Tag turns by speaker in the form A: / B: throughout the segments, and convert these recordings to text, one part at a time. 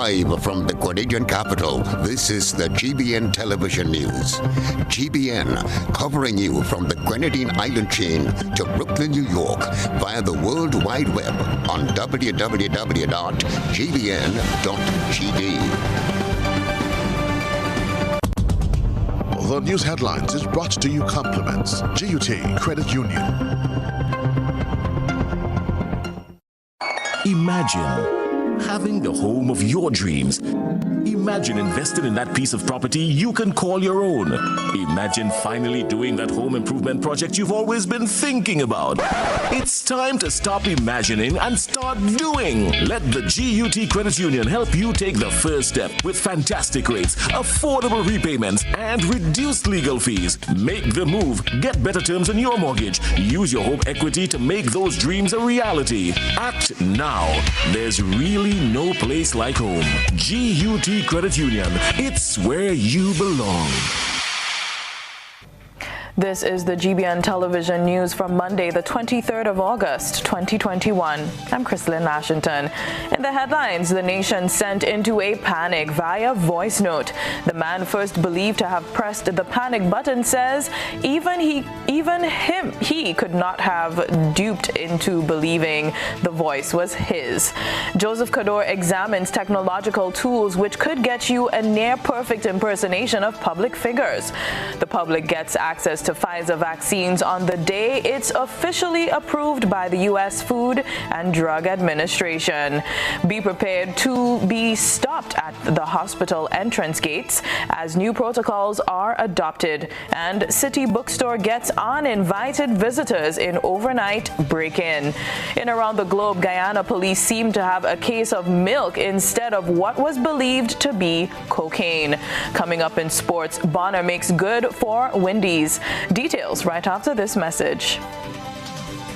A: Live from the Grenadian capital, this is the GBN television news. GBN, covering you from the Grenadine Island chain to Brooklyn, New York, via the World Wide Web on www.gbn.gd.
B: The news headlines is brought to you compliments GUT Credit Union.
C: Imagine having the home of your dreams. Imagine investing in that piece of property you can call your own. Imagine finally doing that home improvement project you've always been thinking about. It's time to stop imagining and start doing. Let the GUT Credit Union help you take the first step with fantastic rates, affordable repayments, and reduced legal fees. Make the move. Get better terms on your mortgage. Use your home equity to make those dreams a reality. Act now. There's really no place like home. GUT Credit Union. It's where you belong.
D: This is the GBN television news from Monday, the 23rd of August, 2021. I'm Chrislyn, Lashington. In the headlines, the nation sent into a panic via voice note. The man first believed to have pressed the panic button says even he could not have duped into believing the voice was his. Joseph Kador examines technological tools which could get you a near-perfect impersonation of public figures. The public gets access to Pfizer vaccines on the day it's officially approved by the U.S. Food and Drug Administration. Be prepared to be stopped at the hospital entrance gates as new protocols are adopted. And City Bookstore gets uninvited visitors in overnight break-in. In around the globe, Guyana police seem to have a case of milk instead of what was believed to be cocaine. Coming up in sports, Bonner makes good for Wendy's. Details right after this message.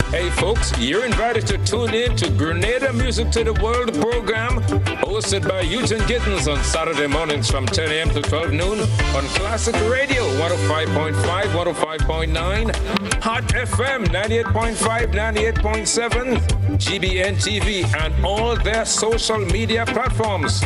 E: Hey folks, you're invited to tune in to Grenada Music to the World program hosted by Eugene Gittens on Saturday mornings from 10 a.m. to 12 noon on Classic Radio 105.5, 105.9, Hot FM 98.5, 98.7, GBN TV and all their social media platforms.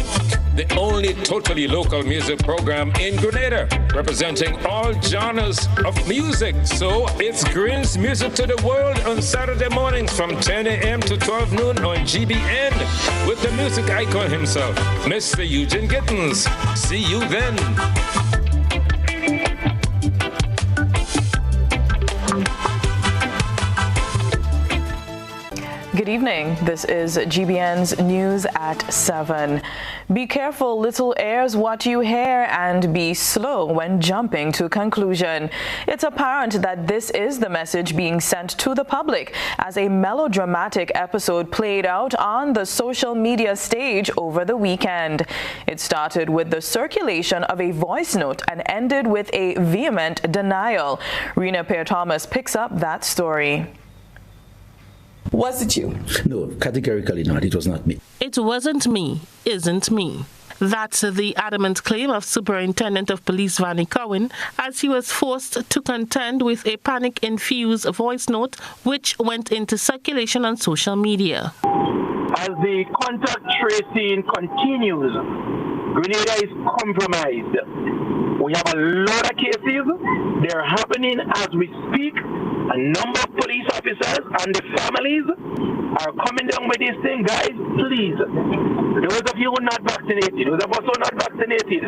E: The only totally local music program in Grenada, representing all genres of music. So it's Grin's Music to the World on Saturday mornings from 10 a.m. to 12 noon on GBN with the music icon himself, Mr. Eugene Gittens. See you then.
D: Good evening. This is GBN's News at 7. Be careful, little heirs, what you hear, and be slow when jumping to conclusion. It's apparent that this is the message being sent to the public as a melodramatic episode played out on the social media stage over the weekend. It started with the circulation of a voice note and ended with a vehement denial. Rena Pear-Thomas picks up that story.
F: Was it you?
G: No, categorically not. It was not me.
H: It wasn't me, isn't me. That's the adamant claim of Superintendent of Police Vanny Cowan as he was forced to contend with a panic-infused voice note which went into circulation on social media.
I: As the contact tracing continues, Grenada is compromised. We have a lot of cases. They're happening as we speak. A number of police officers and the families are coming down with this thing. Guys, please, those of you who are not vaccinated, those of us who are not vaccinated,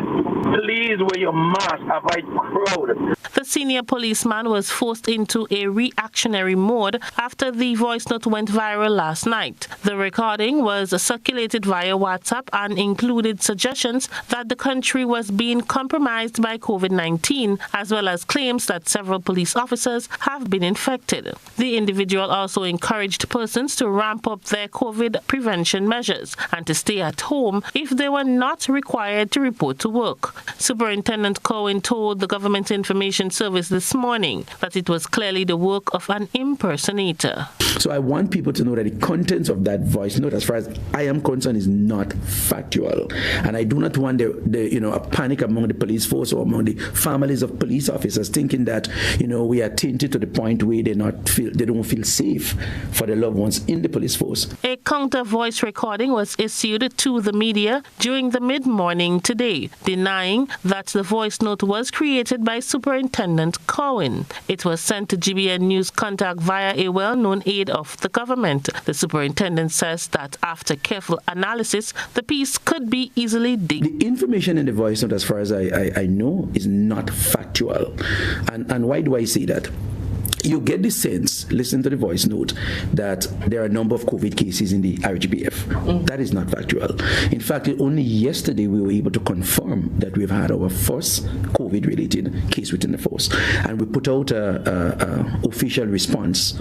I: please wear your mask, avoid crowd.
H: The senior policeman was forced into a reactionary mode after the voice note went viral last night. The recording was circulated via WhatsApp and included suggestions that the country was being compromised by COVID-19, as well as claims that several police officers have been infected. The individual also encouraged persons to ramp up their COVID prevention measures and to stay at home if they were not required to report to work. Superintendent Cowan told the Government Information Service this morning that it was clearly the work of an impersonator.
G: So I want people to know that the contents of that voice note, as far as I am concerned, is not factual. And I do not want a panic among the police force or among the families of police officers thinking that, we are tainted to the point way they don't feel safe for their loved ones in the police force.
H: A counter voice recording was issued to the media during the mid-morning today, denying that the voice note was created by Superintendent Cohen. It was sent to GBN News contact via a well-known aide of the government. The superintendent says that after careful analysis, the piece could be easily digged.
G: The information in the voice note, as far as I know, is not factual. And why do I say that? You get the sense, listen to the voice note, that there are a number of COVID cases in the RGPF. That is not factual. In fact, only yesterday we were able to confirm that we've had our first COVID-related case within the force, and we put out a official response,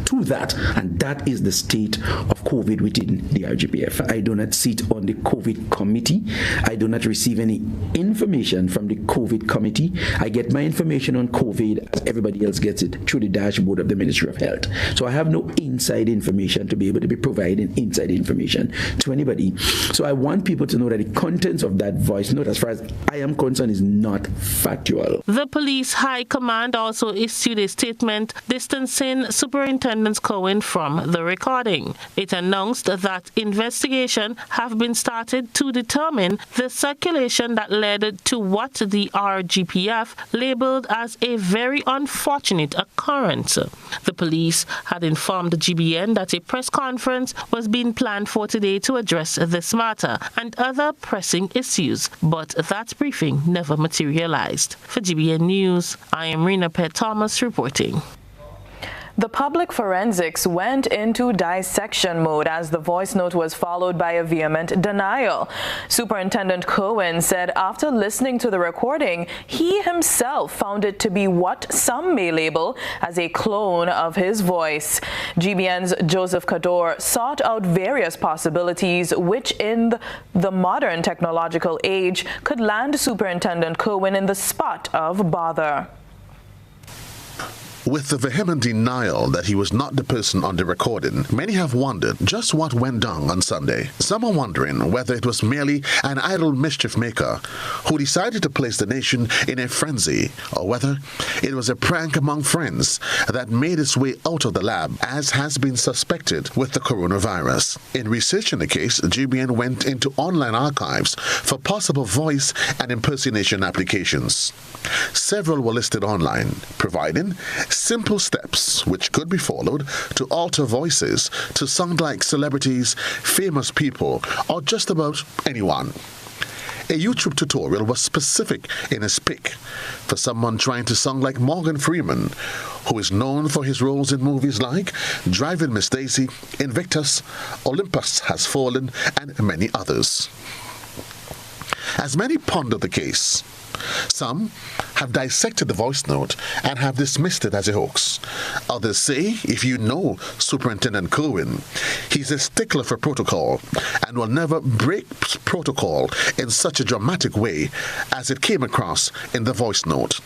G: to that, and that is the state of COVID within the RGPF. I do not sit on the COVID committee. I do not receive any information from the COVID committee. I get my information on COVID as everybody else gets it through the dashboard of the Ministry of Health. So I have no inside information to be able to be providing inside information to anybody. So I want people to know that the contents of that voice note, as far as I am concerned, is not factual.
H: The police high command also issued a statement distancing Superintendent Cohen from the recording. It announced that investigation have been started to determine the circulation that led to what the RGPF labeled as a very unfortunate occurrence. The police had informed the GBN that a press conference was being planned for today to address this matter and other pressing issues, but that briefing never materialized. For GBN News, I am Rena Pett Thomas reporting.
D: The public forensics went into dissection mode as the voice note was followed by a vehement denial. Superintendent Cohen said after listening to the recording, he himself found it to be what some may label as a clone of his voice. GBN's Joseph Kador sought out various possibilities which in the modern technological age could land Superintendent Cohen in the spot of bother.
B: With the vehement denial that he was not the person on the recording, many have wondered just what went down on Sunday. Some are wondering whether it was merely an idle mischief maker who decided to place the nation in a frenzy, or whether it was a prank among friends that made its way out of the lab, as has been suspected with the coronavirus. In researching the case, GBN went into online archives for possible voice and impersonation applications. Several were listed online, providing simple steps which could be followed to alter voices to sound like celebrities, famous people, or just about anyone. A YouTube tutorial was specific in its pick for someone trying to sound like Morgan Freeman, who is known for his roles in movies like Driving Miss Daisy, Invictus, Olympus Has Fallen, and many others. As many ponder the case, some have dissected the voice note and have dismissed it as a hoax. Others say if you know Superintendent Cohen, he's a stickler for protocol and will never break protocol in such a dramatic way as it came across in the voice note.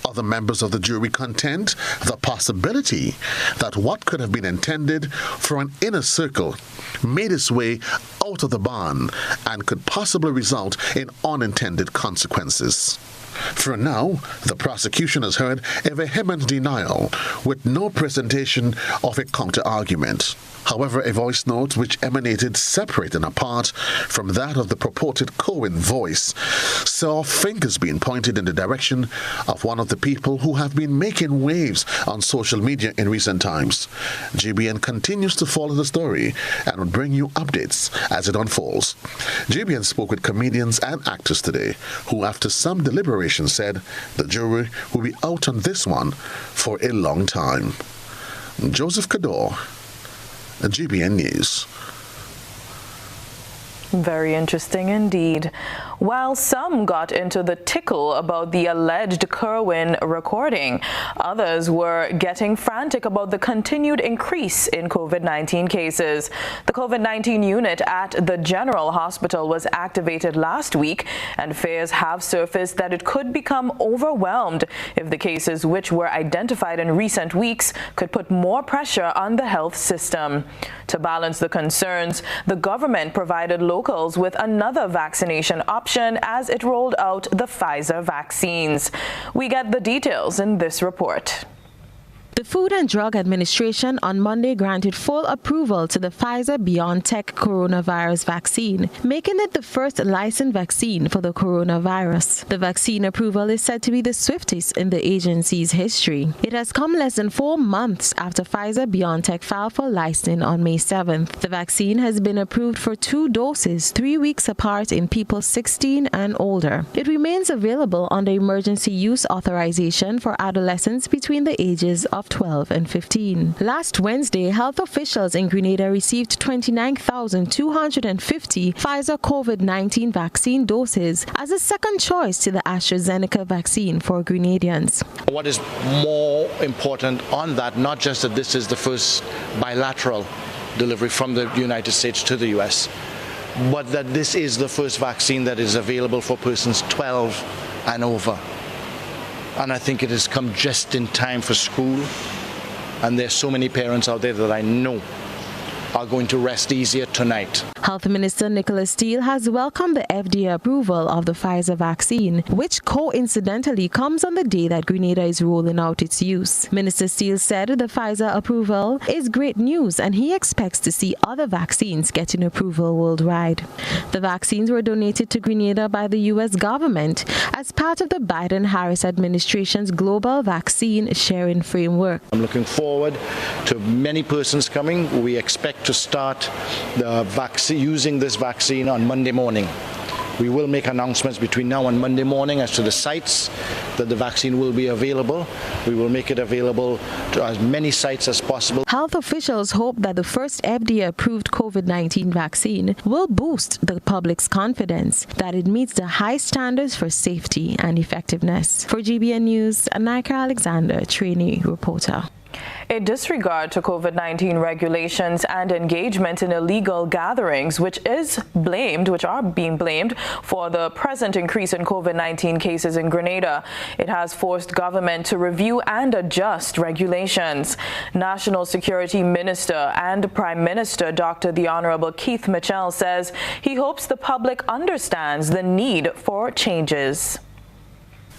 B: Other members of the jury contend the possibility that what could have been intended for an inner circle made its way out of the barn and could possibly result in unintended consequences. For now, the prosecution has heard a vehement denial with no presentation of a counter-argument. However, a voice note which emanated separate and apart from that of the purported Cohen voice saw fingers being pointed in the direction of one of the people who have been making waves on social media in recent times. GBN continues to follow the story and will bring you updates as it unfolds. GBN spoke with comedians and actors today who, after some deliberation, said the jury will be out on this one for a long time. Joseph Kador, GBN News.
D: Very interesting indeed. While some got into the tickle about the alleged Kerwin recording, others were getting frantic about the continued increase in COVID-19 cases. The COVID-19 unit at the General Hospital was activated last week, and fears have surfaced that it could become overwhelmed if the cases which were identified in recent weeks could put more pressure on the health system. To balance the concerns, the government provided locals with another vaccination option as it rolled out the Pfizer vaccines. We get the details in this report.
H: The Food and Drug Administration on Monday granted full approval to the Pfizer-BioNTech coronavirus vaccine, making it the first licensed vaccine for the coronavirus. The vaccine approval is said to be the swiftest in the agency's history. It has come less than 4 months after Pfizer-BioNTech filed for licensing on May 7th. The vaccine has been approved for 2 doses 3 weeks apart in people 16 and older. It remains available under emergency use authorization for adolescents between the ages of 12 and 15. Last Wednesday, health officials in Grenada received 29,250 Pfizer COVID-19 vaccine doses as a second choice to the AstraZeneca vaccine for Grenadians.
J: What is more important on that, not just that this is the first bilateral delivery from the United States to the U.S., but that this is the first vaccine that is available for persons 12 and over. And I think it has come just in time for school. And there's so many parents out there that I know are going to rest easier tonight.
H: Health Minister Nicholas Steele has welcomed the FDA approval of the Pfizer vaccine, which coincidentally comes on the day that Grenada is rolling out its use. Minister Steele said the Pfizer approval is great news and he expects to see other vaccines getting approval worldwide. The vaccines were donated to Grenada by the U.S. government as part of the Biden-Harris administration's global vaccine sharing framework.
J: I'm looking forward to many persons coming. We expect to start the using this vaccine on Monday morning. We will make announcements between now and Monday morning as to the sites that the vaccine will be available. We will make it available to as many sites as possible.
H: Health officials hope that the first FDA-approved COVID-19 vaccine will boost the public's confidence that it meets the high standards for safety and effectiveness. For GBN News, Anika Alexander, trainee reporter.
D: A disregard to COVID-19 regulations and engagement in illegal gatherings, which are being blamed for the present increase in COVID-19 cases in Grenada. It has forced government to review and adjust regulations. National Security Minister and Prime Minister Dr. the Honorable Keith Mitchell says he hopes the public understands the need for changes.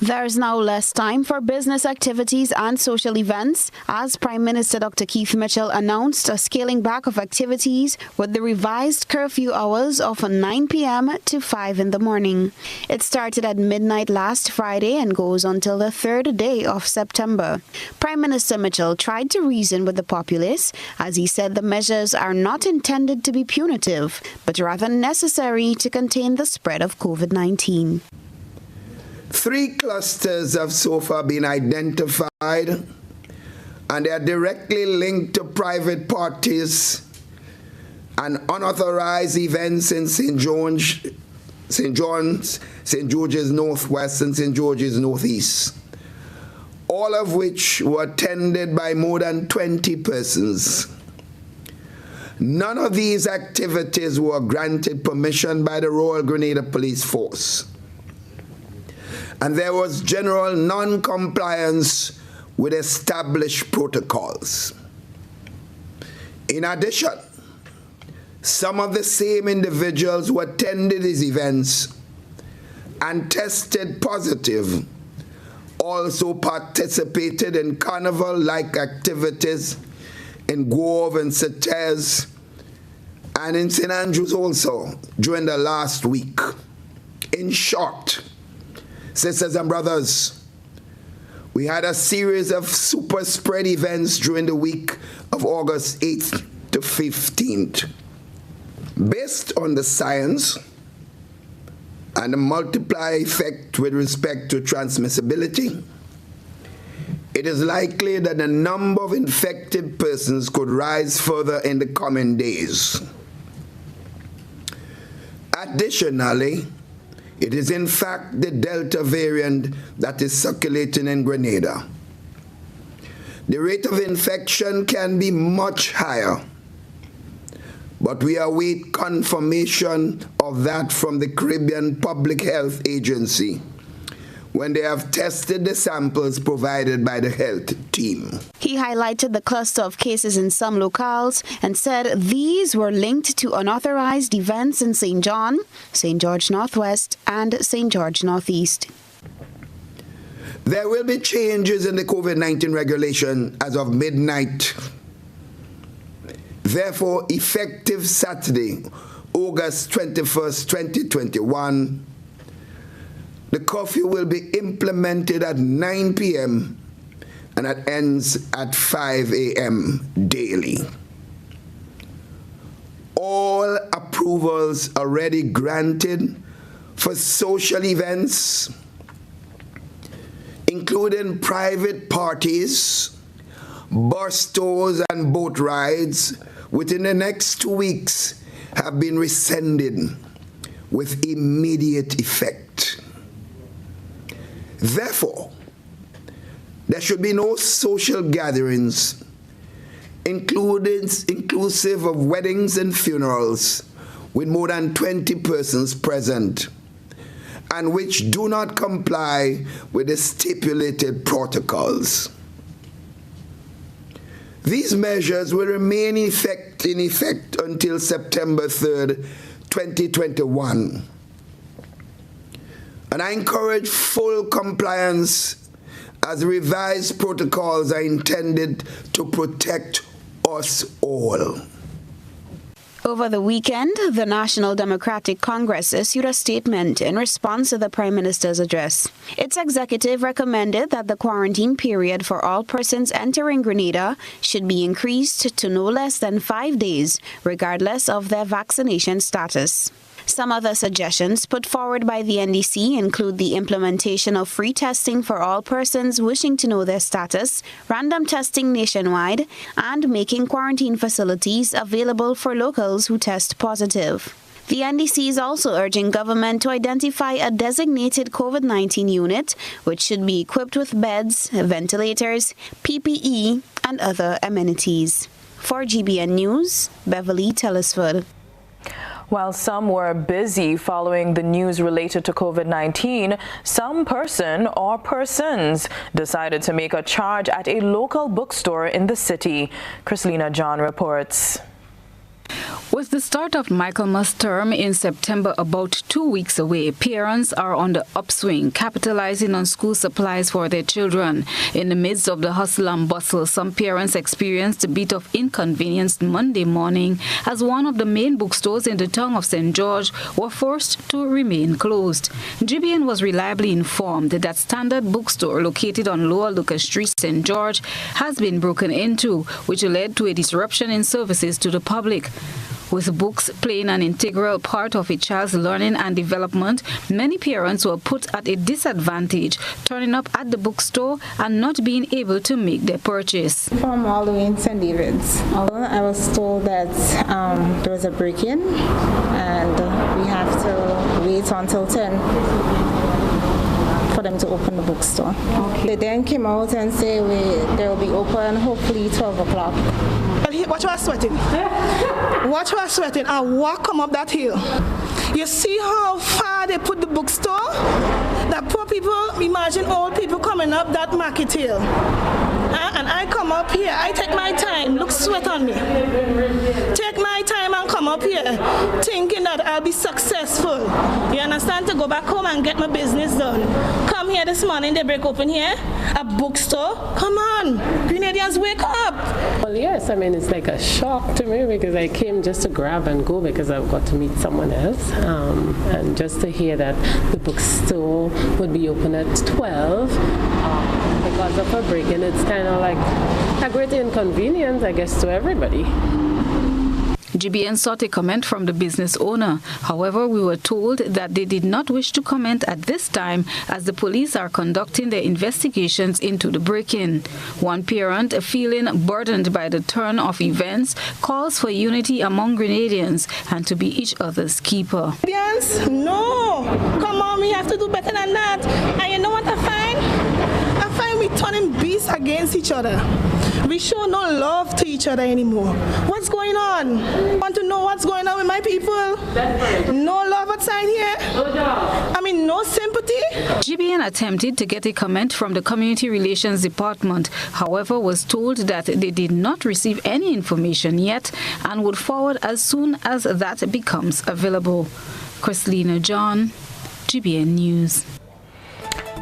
K: There is now less time for business activities and social events as Prime Minister Dr. Keith Mitchell announced a scaling back of activities with the revised curfew hours of 9 p.m. to 5 in the morning. It started at midnight last Friday and goes until the 3rd day of September. Prime Minister Mitchell tried to reason with the populace as he said the measures are not intended to be punitive, but rather necessary to contain the spread of COVID-19.
L: 3 clusters have so far been identified, and they are directly linked to private parties and unauthorized events in St. George's Northwest and St. George's Northeast, all of which were attended by more than 20 persons. None of these activities were granted permission by the Royal Grenada Police Force, and there was general non-compliance with established protocols. In addition, some of the same individuals who attended these events and tested positive also participated in carnival-like activities in Grove and Sates and in St. Andrews also during the last week. In short, sisters and brothers, we had a series of super spread events during the week of August 8th to 15th. Based on the science and the multiplier effect with respect to transmissibility, it is likely that the number of infected persons could rise further in the coming days. Additionally, it is in fact the Delta variant that is circulating in Grenada. The rate of infection can be much higher, but we await confirmation of that from the Caribbean Public Health Agency when they have tested the samples provided by the health team.
K: He highlighted the cluster of cases in some locales and said these were linked to unauthorized events in St. John, St. George Northwest, and St. George Northeast.
L: There will be changes in the COVID-19 regulation as of midnight. Therefore, effective Saturday, August 21st, 2021, the curfew will be implemented at 9 p.m. and it ends at 5 a.m. daily. All approvals already granted for social events, including private parties, bus tours, and boat rides within the next 2 weeks have been rescinded with immediate effect. Therefore, there should be no social gatherings, inclusive of weddings and funerals, with more than 20 persons present, and which do not comply with the stipulated protocols. These measures will remain in effect until September 3rd, 2021. And I encourage full compliance, as revised protocols are intended to protect us all.
K: Over the weekend, the National Democratic Congress issued a statement in response to the Prime Minister's address. Its executive recommended that the quarantine period for all persons entering Grenada should be increased to no less than 5 days, regardless of their vaccination status. Some other suggestions put forward by the NDC include the implementation of free testing for all persons wishing to know their status, random testing nationwide, and making quarantine facilities available for locals who test positive. The NDC is also urging government to identify a designated COVID-19 unit, which should be equipped with beds, ventilators, PPE, and other amenities. For GBN News, Beverly Telesford.
D: While some were busy following the news related to COVID-19, some person or persons decided to make a charge at a local bookstore in the city. Chrislyn reports.
M: With the start of Michaelmas term in September about 2 weeks away, parents are on the upswing, capitalizing on school supplies for their children. In the midst of the hustle and bustle, some parents experienced a bit of inconvenience Monday morning as one of the main bookstores in the town of St. George were forced to remain closed. GBN was reliably informed that Standard Bookstore located on Lower Lucas Street, St. George, has been broken into, which led to a disruption in services to the public. With books playing an integral part of a child's learning and development, many parents were put at a disadvantage, turning up at the bookstore and not being able to make their purchase.
N: From all the way in St. David's, I was told that there was a break-in and we have to wait until 10 for them to open the bookstore. Okay. They then came out and say they'll be open hopefully 12 o'clock.
O: Watch her sweating. Watch her sweating and walk come up that hill. You see how far they put the bookstore? That poor people, imagine old people coming up that market hill. And I come up here, I take my time, look sweat on me. Take my time and come up here thinking that I'll be successful. You understand? To go back home and get my business done. Come here this morning, they break open here, a bookstore. Come on, Grenadians, wake up.
P: Well, yes, I mean, it's like a shock to me because I came just to grab and go because I've got to meet someone else. And just to hear that the bookstore would be open at 12 because of a break-in, it's kind of like a great inconvenience, I guess, to everybody.
M: GBN sought a comment from the business owner. However, we were told that they did not wish to comment at this time as the police are conducting their investigations into the break-in. One parent, feeling burdened by the turn of events, calls for unity among Grenadians and to be each other's keeper.
O: Grenadians? No! Come on, we have to do better than that. And you know what I find? I find we turning beasts against each other. We show no love to each other anymore. What's going on? Want to know what's going on with my people? No love outside here? I mean, no sympathy?
M: GBN attempted to get a comment from the Community Relations Department, however was told that they did not receive any information yet and would forward as soon as that becomes available. Chrislyn, GBN News.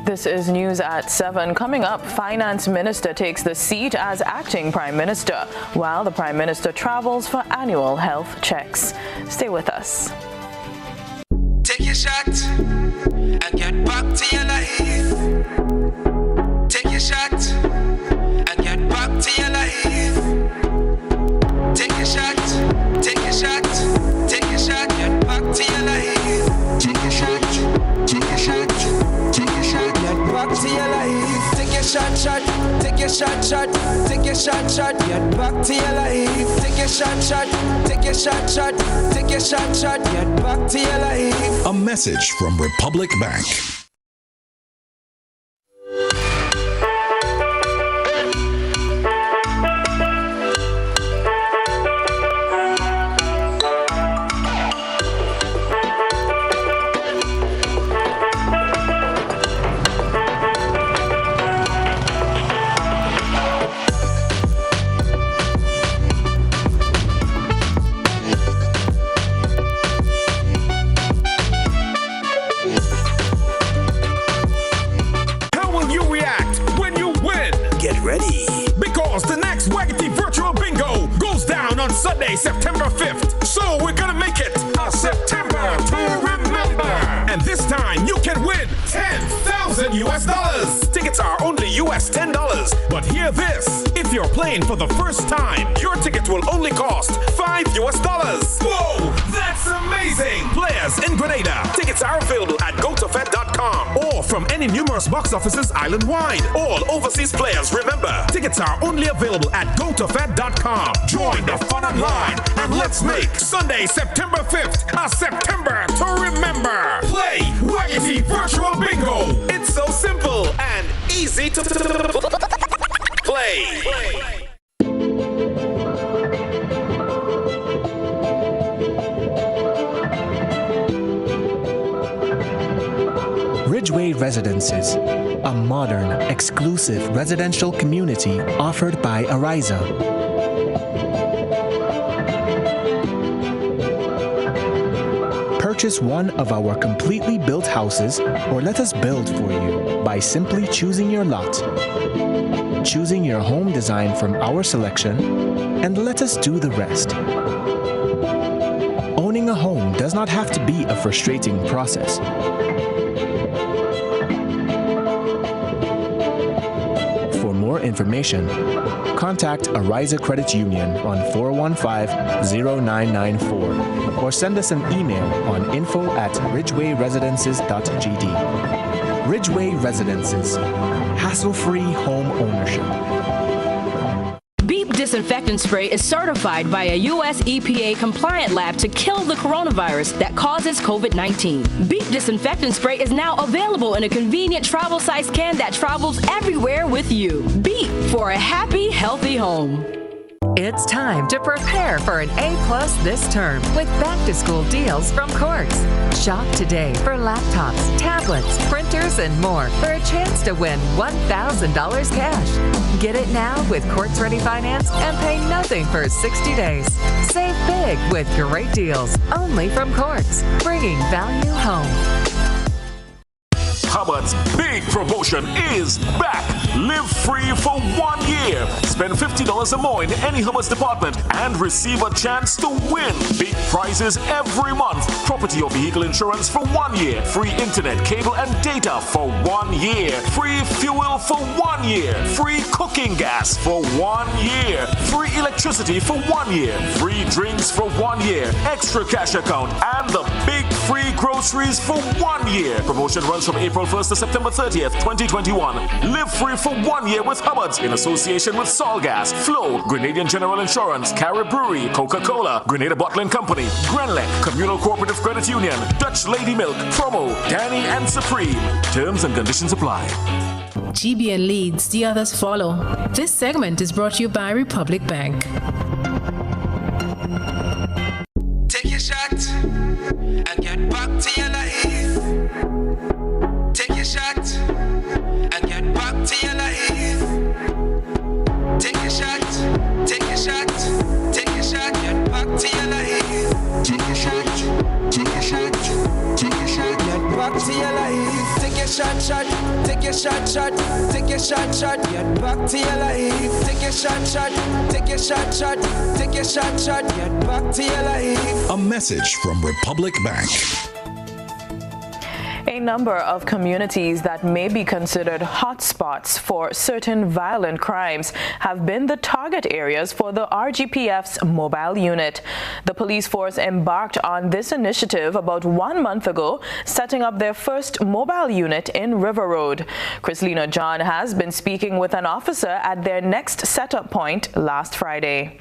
D: This is news at 7. Coming up, Finance Minister takes the seat as acting Prime Minister, while the Prime Minister travels for annual health checks. Stay with us.
Q: Take your shot and get back to your life. Take your shot and get back to your life. Take your shot, take your shot, take your shot, get back to your life. Take your shot, take your shot, take your shot, get back to your life. Take your shot, take your shot, take your shot, get back to your life. Take your shot, take your shot, take your shot, get back to your life.
R: A message from Republic Bank.
S: Sunday, September 5th. So we're gonna make it a September to remember. And this time you can win $10,000 US. Tickets are only US $10. But hear this. If you're playing for the first time, your ticket will only cost $5 US. Whoa, that's amazing. Players in Grenada. Tickets are available at gotofed.com or from any numerous box offices island-wide. All overseas players, remember, tickets are only available at gotofed.com. Join the fun online and let's make Sunday, September 5th, a September to remember. Play Waggity Virtual Bingo. It's so simple and easy to play.
T: Ridgeway Residences, a modern, exclusive residential community offered by Ariza. Purchase one of our completely built houses or let us build for you by simply choosing your lot, choosing your home design from our selection, and let us do the rest. Owning a home does not have to be a frustrating process. For more information, contact Ariza Credit Union on 415-0994 or send us an email on info@ridgewayresidences.gd. Ridgeway Residences, hassle-free home ownership.
U: Beep disinfectant spray is certified by a U.S. EPA compliant lab to kill the coronavirus that causes COVID-19. Beep disinfectant spray is now available in a convenient travel-sized can that travels everywhere with you. Beep for a happy, healthy home.
V: It's time to prepare for an A+ this term with back-to-school deals from Quartz. Shop today for laptops, tablets, printers, and more for a chance to win $1,000 cash. Get it now with Quartz Ready Finance and pay nothing for 60 days. Save big with great deals only from Quartz, bringing value home.
C: Hubbard's big promotion is back. Live free for 1 year. Spend $50 or more in any Hubbard's department and receive a chance to win big prizes every month. Property or vehicle insurance for 1 year. Free internet, cable, and data for 1 year. Free fuel for 1 year. Free cooking gas for 1 year. Free electricity for 1 year. Free drinks for 1 year. Extra cash account and the big free groceries for 1 year. Promotion runs from April 1st to September 30th, 2021. Live free for 1 year with Hubbard's in association with Solgas, Flow, Grenadian General Insurance, Carib Brewery, Coca-Cola, Grenada Bottling Company, Grenlec, Communal Cooperative Credit Union, Dutch Lady Milk, Promo, Danny and Supreme. Terms and conditions apply.
W: GBN leads, the others follow. This segment is brought to you by Republic Bank.
Q: Take your shot and get back to your life. Take your shot and get back to your life. Take your shot, take your shot, take your shot, get back to your life. Take your shot, take your shot, take your shot, get back to your life. Take your shot, take your shot, take your shot, get back to your life. Take your shot, take your shot, take your shot, get back to your life.
R: A message from Republic Bank.
D: A number of communities that may be considered hotspots for certain violent crimes have been the target areas for the RGPF's mobile unit. The police force embarked on this initiative about 1 month ago, setting up their first mobile unit in River Road. Chrislyn John has been speaking with an officer at their next setup point last Friday.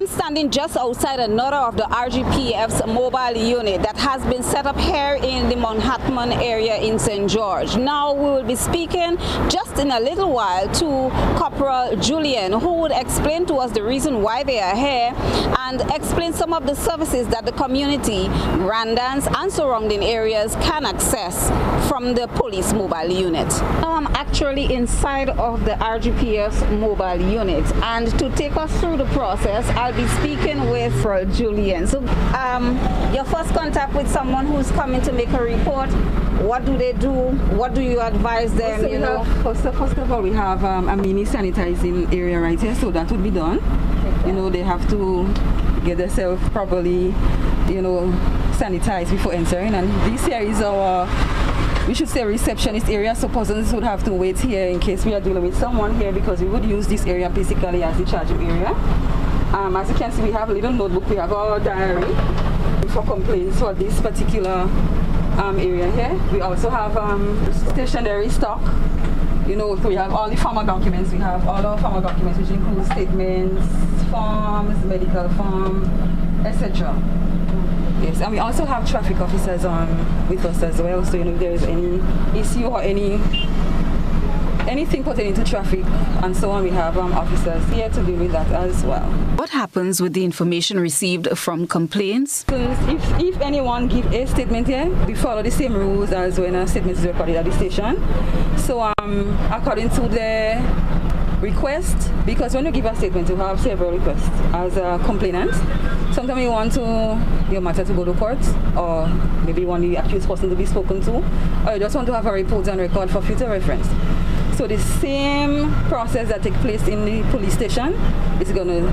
A: I'm standing just outside another of the RGPF's mobile unit that has been set up here in the Manhattan area in St. George. Now we will be speaking just in a little while to Corporal Julian, who would explain to us the reason why they are here and explain some of the services that the community, Grandans and surrounding areas can access from the police mobile unit. Now I'm actually inside of the RGPF's mobile unit, and to take us through the process, I'll be speaking with Julian. So your first contact with someone who's coming to make a report, what do they do? What do you advise them?
E: First of all, we have a mini sanitizing area right here, so that would be done. Okay. They have to get themselves properly, sanitized before entering. And this here is our, we should say, receptionist area, so persons would have to wait here in case we are dealing with someone here, because we would use this area basically as the charging area. As you can see, we have a little notebook, we have our diary for complaints for this particular area here. We also have stationery stock. We have all the farmer documents. We have all our farmer documents, which include statements, forms, medical form, etc. Yes, and we also have traffic officers with us as well. So if there is any issue or anything pertaining to traffic and so on, we have officers here to deal with that as well.
M: What happens with the information received from complaints?
E: If anyone give a statement here, we follow the same rules as when a statement is recorded at the station. So according to the request, because when you give a statement, you have several requests as a complainant. Sometimes you want your matter to go to court, or maybe you want the accused person to be spoken to, or you just want to have a report and record for future reference. So the same process that takes place in the police station is gonna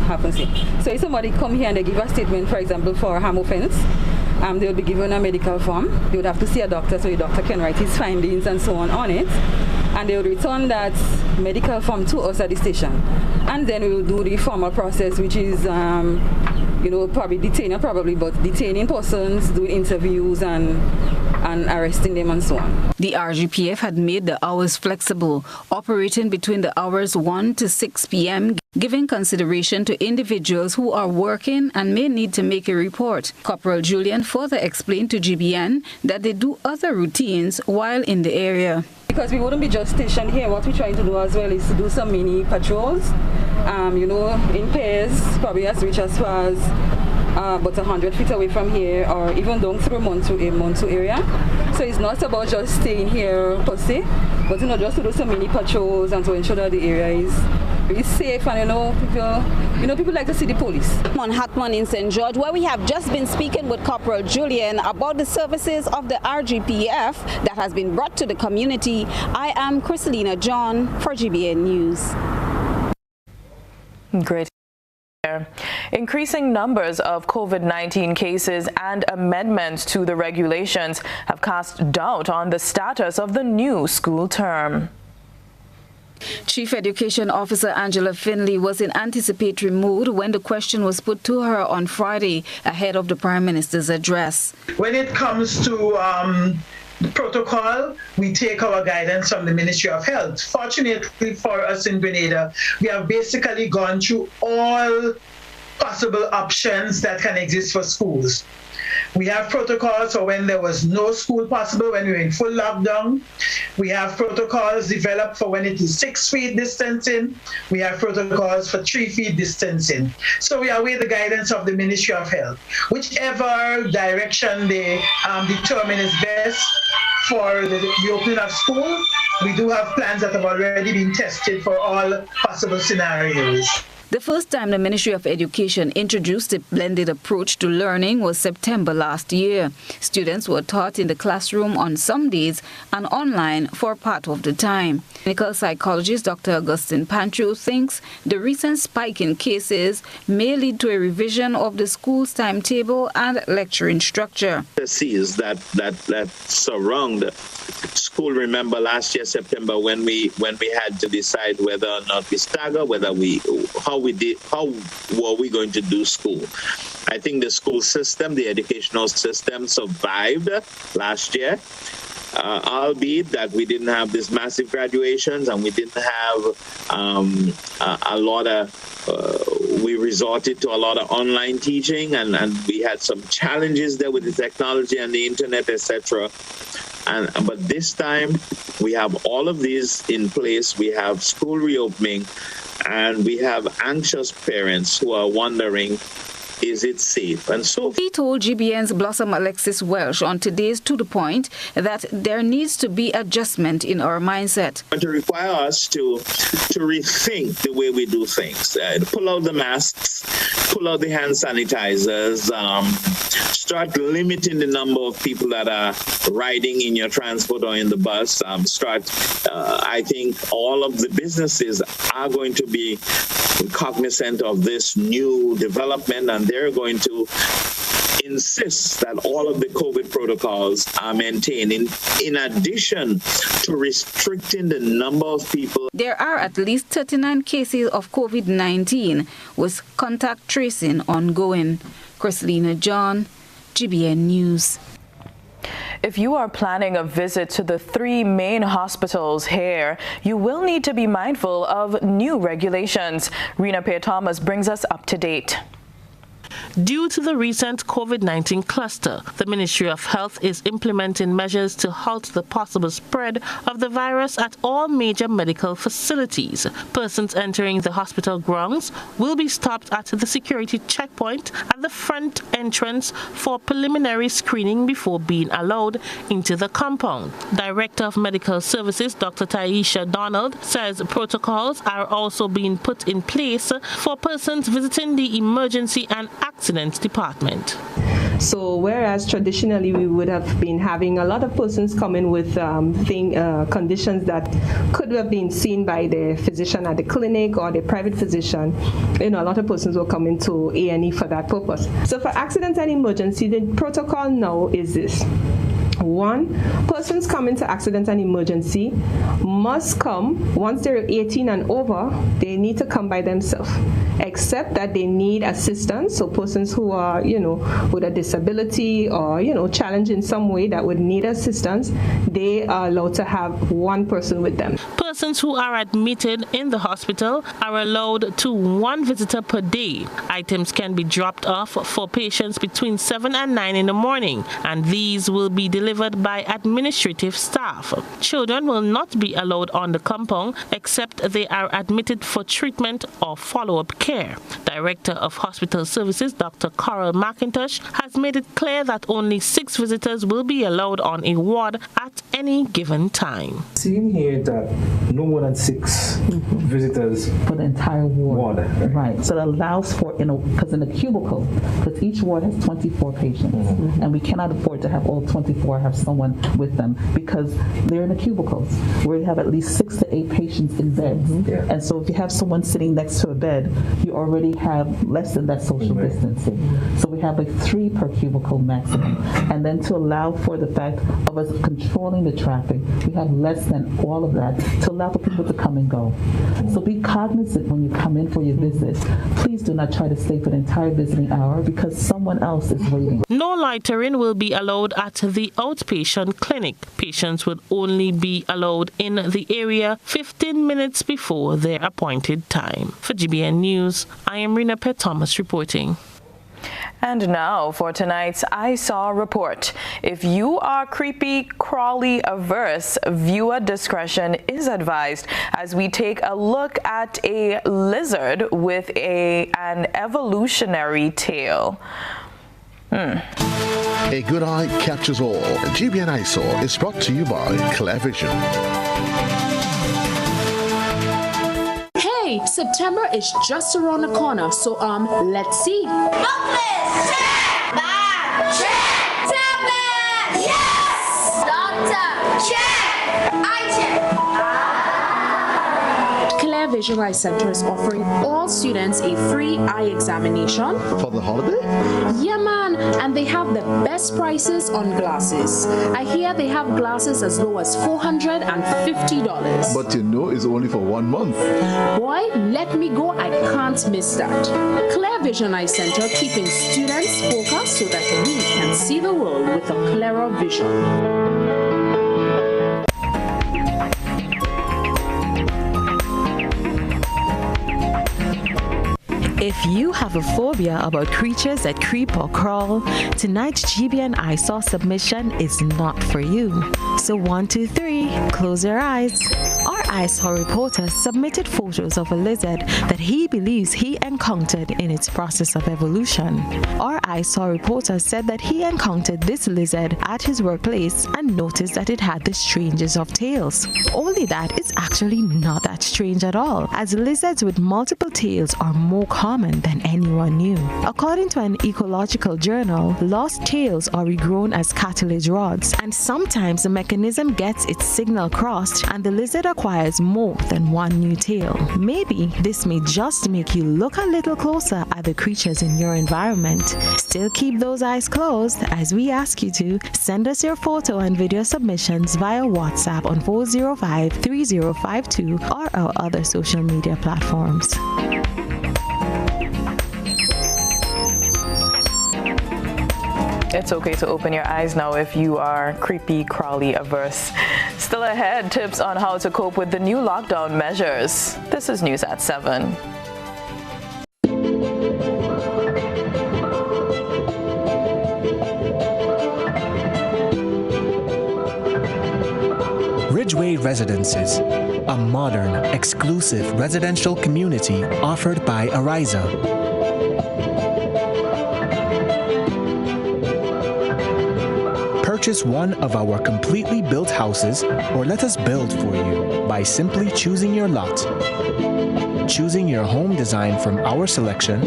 E: happen same. So if somebody come here and they give a statement, for example, for a harm offense, they will be given a medical form. They would have to see a doctor, so the doctor can write his findings and so on it. And they will return that medical form to us at the station. And then we will do the formal process, which is, probably detaining persons, doing interviews and arresting them and so on.
M: The RGPF had made the hours flexible, operating between the hours 1 to 6 p.m., giving consideration to individuals who are working and may need to make a report. Corporal Julian further explained to GBN that they do other routines while in the area.
E: Because we wouldn't be just stationed here, what we're trying to do as well is to do some mini patrols, in pairs, probably as reach as far as about 100 feet away from here, or even down through Montu area. So it's not about just staying here per se, but just to do some mini patrols and to ensure that the area is really safe, and people like to see the police.
A: Manhattan in St. George, where we have just been speaking with Corporal Julian about the services of the RGPF that has been brought to the community. I am Chrislyn John for GBN News.
D: Great. Increasing numbers of COVID-19 cases and amendments to the regulations have cast doubt on the status of the new school term.
M: Chief Education Officer Angela Finley was in anticipatory mood when the question was put to her on Friday ahead of the Prime Minister's address.
F: When it comes to protocol, we take our guidance from the Ministry of Health. Fortunately for us in Grenada, we have basically gone through all possible options that can exist for schools. We have protocols for when there was no school possible, when we were in full lockdown. We have protocols developed for when it is 6 feet distancing. We have protocols for 3 feet distancing. So we await the guidance of the Ministry of Health. Whichever direction they determine is best for the opening of school, we do have plans that have already been tested for all possible scenarios.
M: The first time the Ministry of Education introduced a blended approach to learning was September last year. Students were taught in the classroom on some days and online for part of the time. Clinical psychologist Dr. Augustine Pancho thinks the recent spike in cases may lead to a revision of the school's timetable and lecturing structure.
B: Is that surround school. Remember last year September when we had to decide whether or not we stagger, how were we going to do school. I think the school system, the educational system survived last year, albeit that we didn't have these massive graduations and we didn't have a lot of, we resorted to a lot of online teaching and we had some challenges there with the technology and the internet, etc. But this time we have all of these in place. We have school reopening and we have anxious parents who are wondering, is it safe? And so
M: he told GBN's Blossom Alexis Welsh on today's To The Point that there needs to be adjustment in our mindset.
B: To require us to rethink the way we do things. Pull out the masks, pull out the hand sanitizers, start limiting the number of people that are riding in your transport or in the bus. I think all of the businesses are going to be cognizant of this new development and they're going to insist that all of the COVID protocols are maintained in addition to restricting the number of people.
M: There are at least 39 cases of COVID-19 with contact tracing ongoing. Chrislyn John, GBN News.
D: If you are planning a visit to the 3 main hospitals here, you will need to be mindful of new regulations. Rena Pear-Thomas brings us up to date.
H: Due to the recent COVID-19 cluster, the Ministry of Health is implementing measures to halt the possible spread of the virus at all major medical facilities. Persons entering the hospital grounds will be stopped at the security checkpoint at the front entrance for preliminary screening before being allowed into the compound. Director of Medical Services, Dr. Taisha Donald, says protocols are also being put in place for persons visiting the emergency and accidents department.
G: So whereas traditionally we would have been having a lot of persons coming with conditions that could have been seen by the physician at the clinic or the private physician, a lot of persons will come into A&E for that purpose. So for accident and emergency, the protocol now is this. 1, persons coming to accident and emergency must come, once they're 18 and over, they need to come by themselves, except that they need assistance. So persons who are, with a disability or, challenged in some way that would need assistance, they are allowed to have 1 person with them.
H: Persons who are admitted in the hospital are allowed to 1 visitor per day. Items can be dropped off for patients between 7 and 9 in the morning, and these will be delivered by administrative staff. Children will not be allowed on the compound except they are admitted for treatment or follow-up care. Director of Hospital Services, Dr. Coral McIntosh, has made it clear that only 6 visitors will be allowed on a ward at any given time.
I: Seeing here that no more than 6 visitors
X: for the entire ward. Right. So it allows for, because in a cubicle, because each ward has 24 patients, and we cannot afford to have all 24 have someone with them because they're in the cubicles where you have at least 6 to 8 patients in beds. And so if you have someone sitting next to a bed, you already have less than that social distancing. So we have 3 per cubicle maximum. And then to allow for the fact of us controlling the traffic, we have less than all of that to allow for people to come and go. So be cognizant when you come in for your visit. Please do not try to stay for the entire visiting hour because someone else is waiting.
H: No loitering will be allowed at the outpatient clinic. Patients will only be allowed in the area 15 minutes before their appointed time. For GBN News, I am Rena Pear-Thomas reporting.
D: And now for tonight's I Saw report. If you are creepy, crawly averse, viewer discretion is advised as we take a look at a lizard with an evolutionary tail.
Y: A good eye captures all. GBN I Saw is brought to you by Clear Vision.
Z: Hey,
J: Hey, September is just around the corner, so let's see.
K: Book list, check! Bag, check! Tablet, yes! Doctor, check! Eye check!
J: Claire Vision Eye Center is offering all students a free eye examination.
Y: For the holiday?
J: Yeah, man, and they have the best prices on glasses. I hear they have glasses as low as $450.
Y: But you know it's only for 1 month.
J: Boy, let me go, I can't miss that. Claire Vision Eye Center, keeping students focused so that we can see the world with a clearer vision.
L: If you have a phobia about creatures that creep or crawl, tonight's GBN Eyesore submission is not for you. So 1, 2, 3, close your eyes. Our Eyesore reporter submitted photos of a lizard that he believes he encountered in its process of evolution. Our Eyesore reporter said that he encountered this lizard at his workplace and noticed that it had the strangest of tails. Only that it's actually not that strange at all, as lizards with multiple tails are more common than anyone knew. According to an ecological journal, lost tails are regrown as cartilage rods, and sometimes the mechanism gets its signal crossed and the lizard acquires more than one new tail. Maybe this may just make you look a little closer at the creatures in your environment. Still keep those eyes closed as we ask you to send us your photo and video submissions via WhatsApp on 405-3052 or our other social media platforms.
D: It's okay to open your eyes now if you are creepy, crawly averse. Still ahead, tips on how to cope with the new lockdown measures. This is News at 7.
T: Ridgeway Residences, a modern, exclusive residential community offered by Ariza. Purchase one of our completely built houses or let us build for you by simply choosing your lot, choosing your home design from our selection,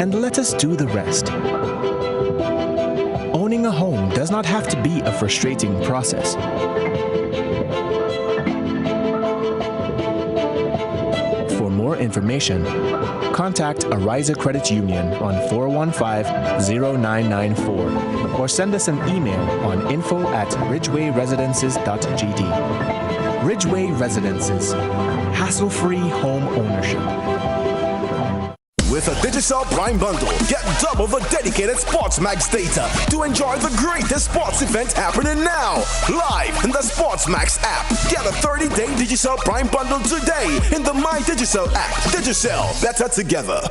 T: and let us do the rest. Owning a home does not have to be a frustrating process. For more information, contact Ariza Credit Union on 415-0994 or send us an email on info@ridgewayresidences.gd. Ridgeway Residences, hassle-free home ownership.
N: With a Digicel Prime Bundle, get double the dedicated SportsMax data to enjoy the greatest sports event happening now. Live in the SportsMax app. Get a 30-day Digicel Prime Bundle today in the My Digicel app. Digicel, better together.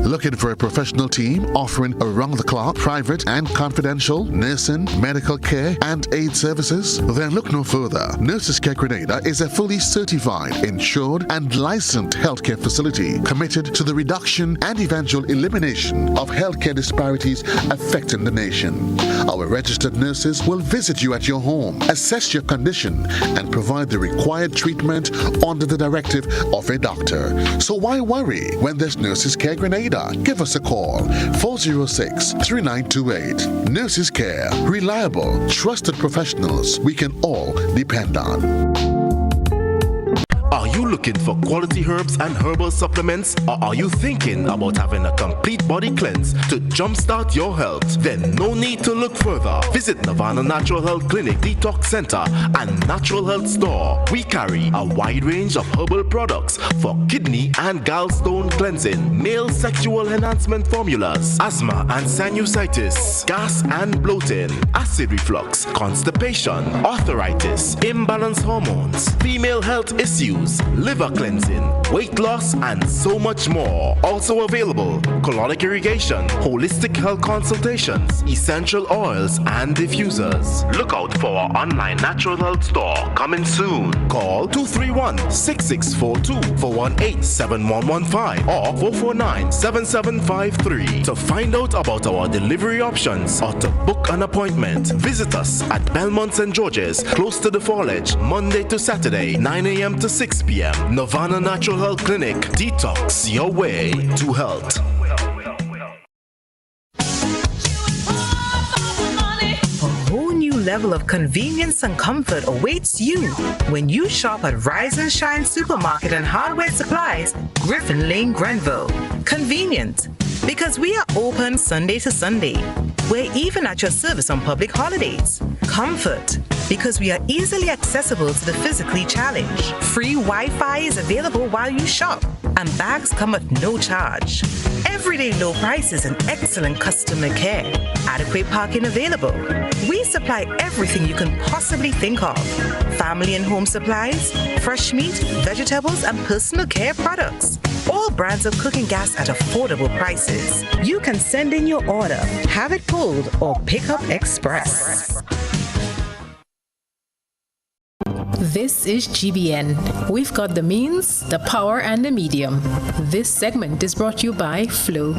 Y: Looking for a professional team offering around-the-clock, private and confidential nursing, medical care, and aid services? Then look no further. Nurses Care Grenada is a fully certified, insured, and licensed healthcare facility committed to the reduction and eventual elimination of healthcare disparities affecting the nation. Our registered nurses will visit you at your home, assess your condition, and provide the required treatment under the directive of a doctor. So why worry when there's Nurses Care Grenada? Give us a call, 406-3928. Nurses Care, reliable, trusted professionals we can all depend on.
N: Are you looking for quality herbs and herbal supplements? Or are you thinking about having a complete body cleanse to jumpstart your health? Then no need to look further. Visit Nirvana Natural Health Clinic, Detox Center, and Natural Health Store. We carry a wide range of herbal products for kidney and gallstone cleansing, male sexual enhancement formulas, asthma and sinusitis, gas and bloating, acid reflux, constipation, arthritis, imbalanced hormones, female health issues, liver cleansing, weight loss, and so much more. Also available, colonic irrigation, holistic health consultations, essential oils, and diffusers. Look out for our online natural health store coming soon. Call 231-6642 for 418-7115 or 449-7753 to find out about our delivery options or to book an appointment. Visit us at Belmont St. George's, close to the Fallage, Monday to Saturday, 9 a.m. to 6 p.m. p.m. Nirvana Natural Health Clinic. Detox your way to health.
O: Level of convenience and comfort awaits you when you shop at Rise and Shine Supermarket and Hardware Supplies, Griffin Lane, Grenville. Convenient, because we are open Sunday to Sunday. We're even at your service on public holidays. Comfort, because we are easily accessible to the physically challenged. Free Wi-Fi is available while you shop, and bags come at no charge. Everyday low prices and excellent customer care. Adequate parking available. We supply everything you can possibly think of. Family and home supplies, fresh meat, vegetables, and personal care products. All brands of cooking gas at affordable prices. You can send in your order, have it pulled, or pick up express.
W: This is GBN. We've got the means, the power, and the medium. This segment is brought to you by Flow.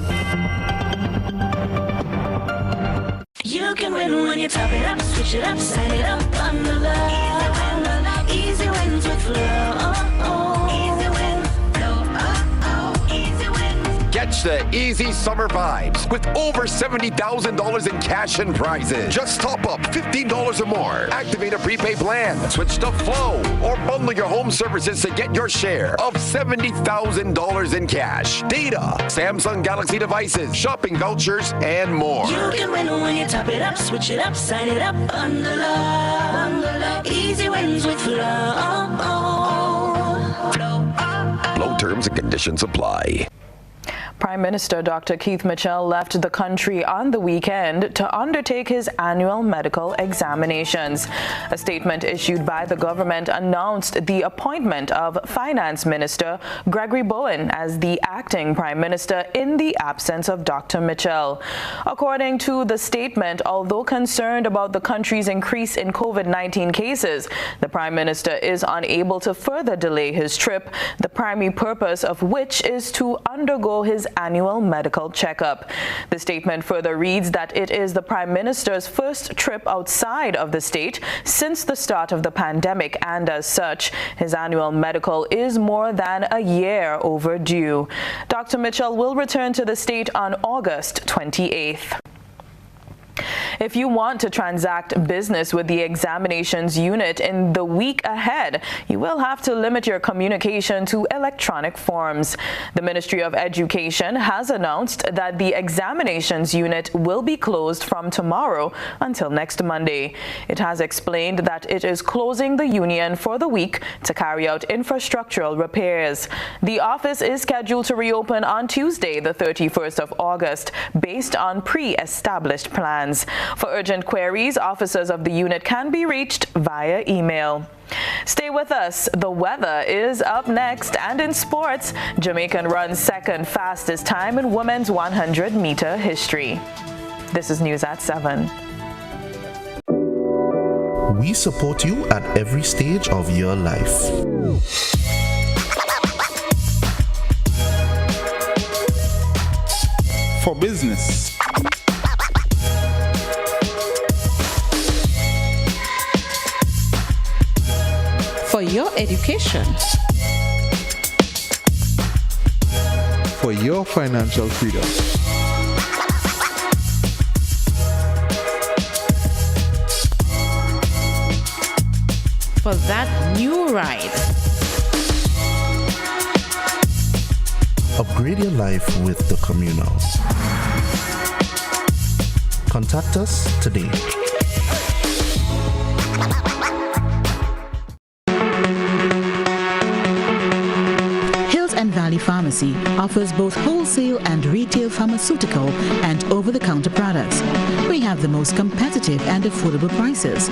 K: You can win when you top it up, switch it up, sign it up on the love. Easy wins with Flow. Easy win. Flow. Easy win.
P: Catch the easy summer vibes with over $70,000 in cash and prizes. Just top up $15 or more. Activate a prepaid plan. Switch to Flow or bundle your home services to get your share of $70,000 in cash, data, Samsung Galaxy devices, shopping vouchers, and more.
K: You can win when you top it up, switch it up, sign it up on the love. Easy wins with Flow.
P: Flow terms and conditions apply.
D: Prime Minister Dr. Keith Mitchell left the country on the weekend to undertake his annual medical examinations. A statement issued by the government announced the appointment of Finance Minister Gregory Bowen as the acting Prime Minister in the absence of Dr. Mitchell. According to the statement, although concerned about the country's increase in COVID-19 cases, the Prime Minister is unable to further delay his trip, the primary purpose of which is to undergo his annual medical checkup. The statement further reads that it is the Prime Minister's first trip outside of the state since the start of the pandemic, and as such, his annual medical is more than a year overdue. Dr. Mitchell will return to the state on August 28th. If you want to transact business with the examinations unit in the week ahead, you will have to limit your communication to electronic forms. The Ministry of Education has announced that the examinations unit will be closed from tomorrow until next Monday. It has explained that it is closing the union for the week to carry out infrastructural repairs. The office is scheduled to reopen on Tuesday, the 31st of August, based on pre-established plans. For urgent queries, officers of the unit can be reached via email. Stay with us. The weather is up next. And in sports, Jamaican runs second fastest time in women's 100-meter history. This is News at 7.
N: We support you at every stage of your life.
S: For business.
J: For your education.
S: For your financial freedom.
J: For that new ride.
N: Upgrade your life with the Communal. Contact us today.
U: Valley Pharmacy offers both wholesale and retail pharmaceutical and over-the-counter products. We have the most competitive and affordable prices.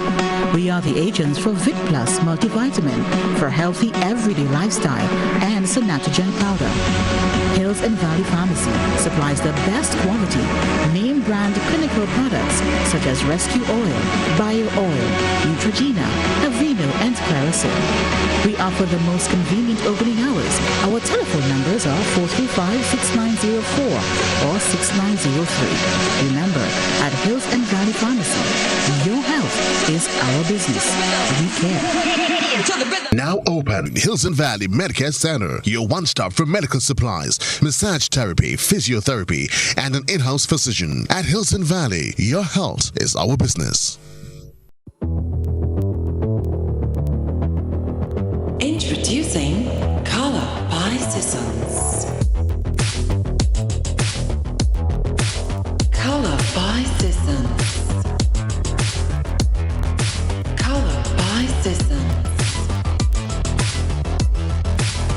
U: We are the agents for Vic Plus multivitamin for healthy everyday lifestyle and Sanatogen powder. Hills and Valley Pharmacy supplies the best quality, name brand clinical products such as Rescue Oil, Bio Oil, Neutrogena, Aveeno, and Claritin. person. We offer the most convenient opening hours. Our telephone numbers are 435-6904 or 6903. Remember, at Hills and Valley Pharmacy, your health is our business. We care.
Y: Now open Hills and Valley Medicare Center, your one-stop for medical supplies, massage therapy, physiotherapy, and an in-house physician. At Hills and Valley, your health is our business.
C: Introducing Color by Sissons. Color by Sissons. Color by Sissons.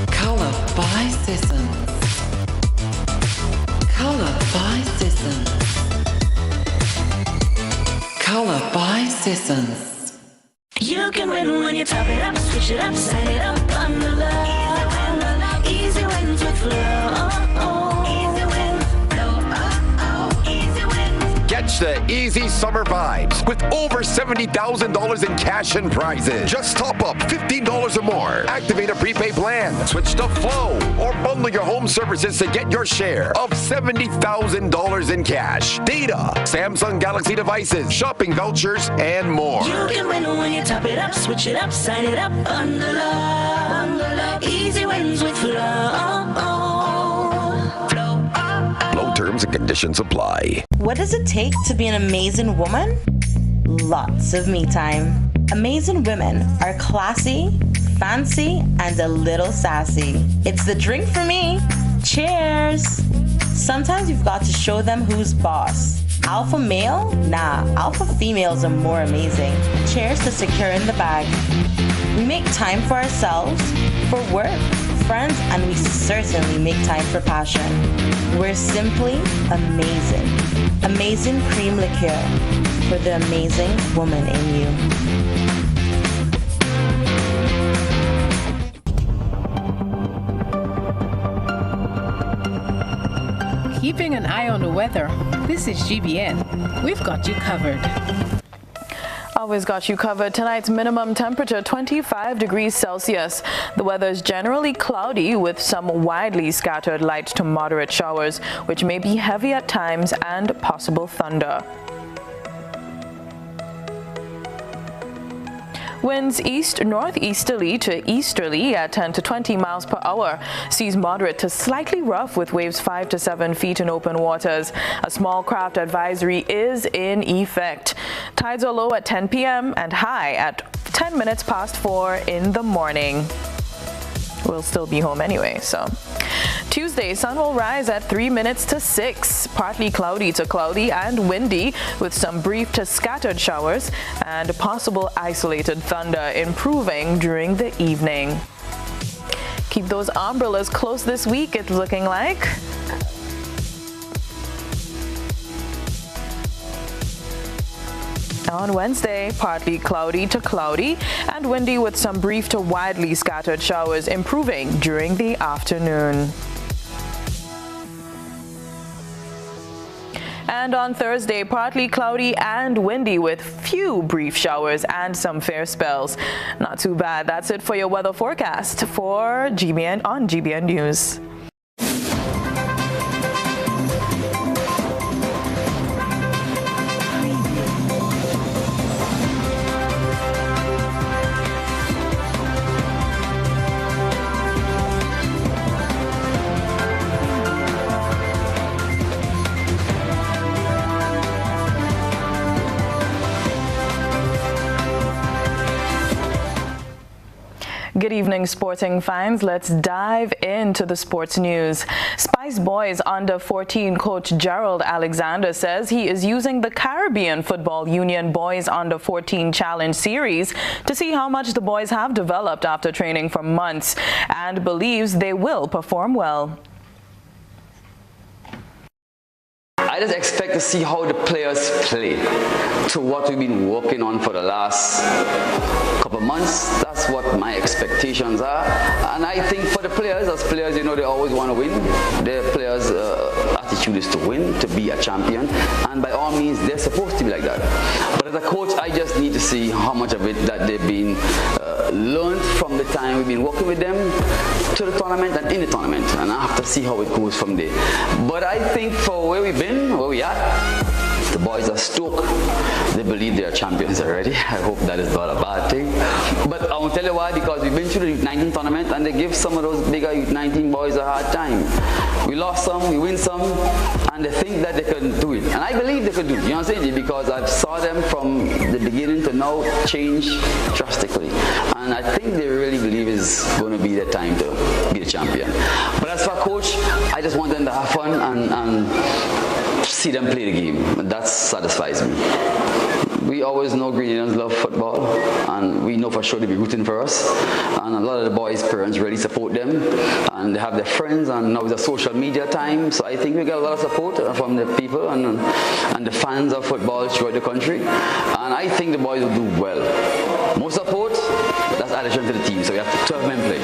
C: Color by Sissons. Color by Sissons. Color by Sissons.
K: You can win when you top it up, switch it up, sign it up on the love. Easy wins with flow. Easy win, flow. Easy win.
P: Catch the easy summer vibes with over $70,000 in cash and prizes. Just top up $15 or more. Activate a prepaid plan, switch to Flow, or bundle your home services to get your share of $70,000 in cash, data, Samsung Galaxy devices, shopping vouchers, and more.
K: You can win when you top it up, switch it up, sign it up on the love. Easy wins with flow.
P: Flow terms and conditions apply.
E: What does it take to be an amazing woman? Lots of me time. Amazing women are classy, fancy, and a little sassy. It's the drink for me. Cheers! Sometimes you've got to show them who's boss. Alpha male? Nah, alpha females are more amazing. Cheers to securing the bag. We make time for ourselves, for work, friends, and we certainly make time for passion. We're simply amazing. Amazing cream liqueur for the amazing woman in you.
W: Keeping an eye on the weather. This is GBN. We've got you covered.
D: Always got you covered. Tonight's minimum temperature 25 degrees Celsius. The weather is generally cloudy with some widely scattered light to moderate showers, which may be heavy at times, and possible thunder. Winds east-northeasterly to easterly at 10 to 20 miles per hour. Seas moderate to slightly rough with waves 5 to 7 feet in open waters. A small craft advisory is in effect. Tides are low at 10 p.m. and high at 10 minutes past 4 in the morning. We'll still be home anyway, so. Tuesday, sun will rise at 3 minutes to 6. Partly cloudy to cloudy and windy with some brief to scattered showers and possible isolated thunder improving during the evening. Keep those umbrellas close this week, it's looking like. On Wednesday, partly cloudy to cloudy and windy with some brief to widely scattered showers improving during the afternoon. And on Thursday, partly cloudy and windy with few brief showers and some fair spells. Not too bad. That's it for your weather forecast for GBN on GBN News. Good evening, sporting fans. Let's dive into the sports news. Spice Boys Under-14 coach Gerald Alexander says he is using the Caribbean Football Union Boys Under-14 Challenge Series to see how much the boys have developed after training for months and believes they will perform well.
Q: I just expect to see how the players play to what we've been working on for the last couple of months. That's what my expectations are. And I think for the players, as players, you know, they always want to win. Their players' attitude is used to win, to be a champion, and by all means, they're supposed to be like that. But as a coach, I just need to see how much of it that they've been learned from the time we've been working with them to the tournament and in the tournament, and I have to see how it goes from there. But I think for where we've been, where we are, the boys are stoked. They believe they are champions already. I hope that is not a bad thing. But I won't tell you why, because we've been through the U19 tournament and they give some of those bigger U19 boys a hard time. We lost some, we win some, and they think that they can do it. And I believe they could do it, you know what I'm saying? Because I've saw them from the beginning to now change drastically. And I think they really believe it's going to be their time to be the champion. But as for a coach, I just want them to have fun and see them play the game. And that satisfies me. We always know Grenadians love football, and we know for sure they'll be rooting for us. And a lot of the boys' parents really support them, and they have their friends, and now it's a social media time. So I think we get a lot of support from the people and the fans of football throughout the country. And I think the boys will do well. More support, that's addition to the team. So we have 12 men play.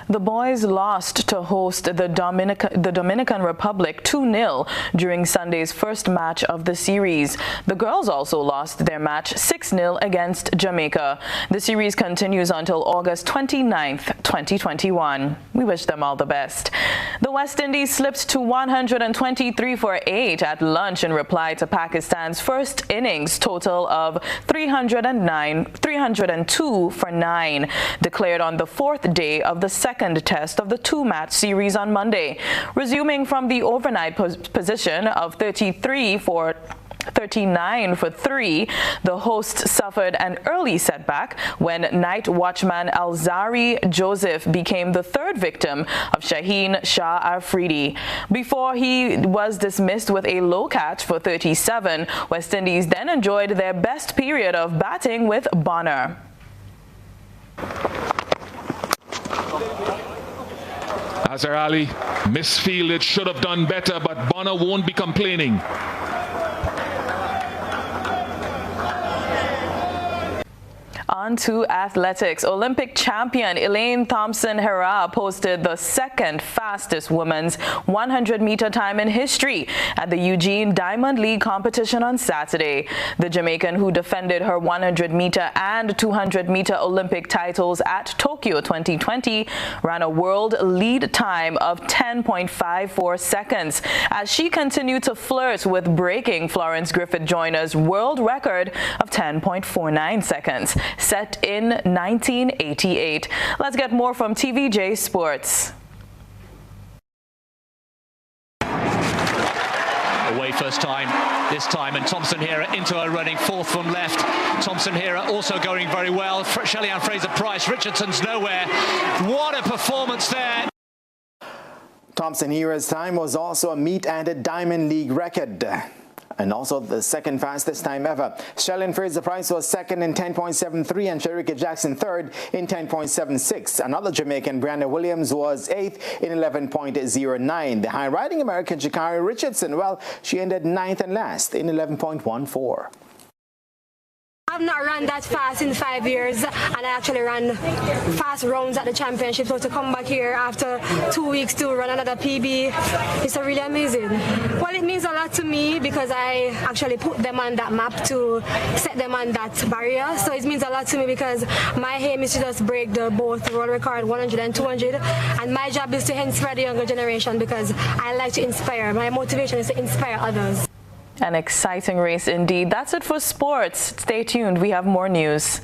D: The boys lost to host the Dominican Republic 2-0 during Sunday's first match of the series. The girls also lost their match 6-0 against Jamaica. The series continues until August 29th, 2021. We wish them all the best. The West Indies slipped to 123 for 8 at lunch in reply to Pakistan's first innings total of 302 for 9, declared on the fourth day of the second test of the two-match series on Monday. Resuming from the overnight position of 39 for 3, the hosts suffered an early setback when night watchman Alzari Joseph became the third victim of Shaheen Shah Afridi. Before he was dismissed with a low catch for 37, West Indies then enjoyed their best period of batting with Bonner.
A: Azhar Ali misfielded, should have done better, but Bonner won't be complaining.
D: On to athletics. Olympic champion Elaine Thompson-Herah posted the second fastest women's 100-meter time in history at the Eugene Diamond League competition on Saturday. The Jamaican, who defended her 100-meter and 200-meter Olympic titles at Tokyo 2020, ran a world lead time of 10.54 seconds as she continued to flirt with breaking Florence Griffith Joyner's world record of 10.49 seconds. Set in 1988. Let's get more from TVJ Sports.
B: Away first time this time, and Thompson-Herah into her running, fourth from left. Thompson-Herah also going very well. Shelley-Ann Fraser-Price, Richardson's nowhere. What a performance there.
F: Thompson-Herah's time was also a meet and a Diamond League record, and also the second fastest time ever. Shelley-Ann Fraser-Price was second in 10.73 and Shericka Jackson third in 10.76. Another Jamaican, Brianna Williams, was eighth in 11.09. The high-riding American Sha'Carri Richardson, well, she ended ninth and last in 11.14.
R: I've not run that fast in 5 years, and I actually ran fast rounds at the championship. So to come back here after 2 weeks to run another PB, it's really amazing. Well, it means a lot to me because I actually put them on that map to set them on that barrier. So it means a lot to me because my aim is to just break both world record 100 and 200, and my job is to inspire the younger generation because I like to inspire. My motivation is to inspire others.
D: An exciting race indeed. That's it for sports. Stay tuned. We have more news.